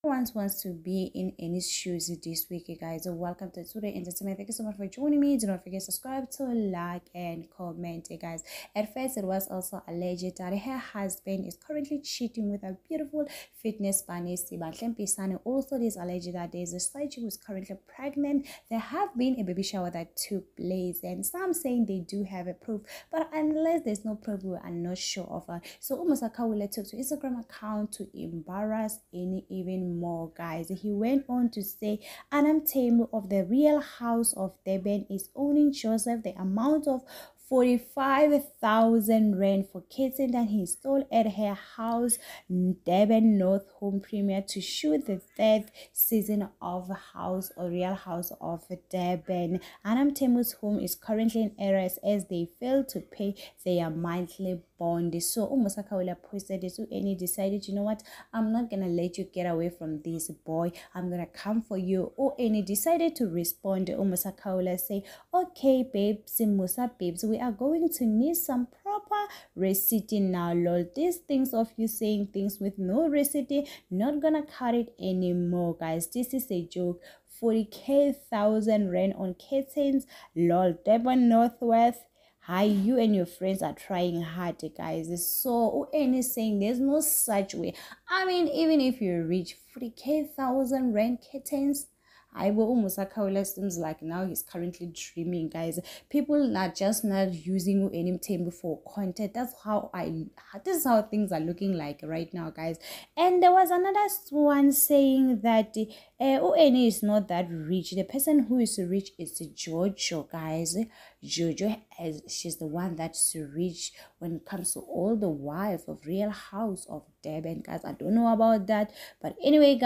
Once wants to be in any shoes this week, you guys. So welcome to Today Entertainment. Thank you so much for joining me. Do not forget to subscribe, to like and comment, you guys. At first, it was also alleged that her husband is currently cheating with a beautiful fitness bunny, Mthembu. And also, it is alleged that there is a side chick who is currently pregnant. There have been a baby shower that took place, and some saying they do have a proof, but unless there's no proof, we are not sure of it. So Musa took to Instagram account to embarrass any even more, guys. He went on to say Mthembu of the Real House of Durban is owning Joseph the amount of 45,000 rand for kitchen that he installed at her house, Durban North Home Premier, to shoot the third season of Real House of Durban. Mthembu's home is currently in arrears as they failed to pay their monthly bond. So Musa posted this, and he decided, you know what, I'm not gonna let you get away from this boy. I'm gonna come for you. And he decided to respond. Musa say, okay, babes, Musa babes, we are going to need some proper receipt now, lol. These things of you saying things with no receipt, not gonna cut it anymore, guys. This is a joke. 40,000 rand on curtains, lol. Durban Northwest. Hi, you and your friends are trying hard, guys. So UN is saying there's no such way. I mean, even if you reach 40,000 rand curtains, I will almost seems like now he's currently dreaming, guys. People are just not using Mthembu for content. This is how things are looking like right now, guys. And there was another one saying that UN is not that rich. The person who is rich is Jojo, guys. Jojo, she's the one that's rich when it comes to all the wives of Real House of Durban, guys. I don't know about that, but anyway, guys.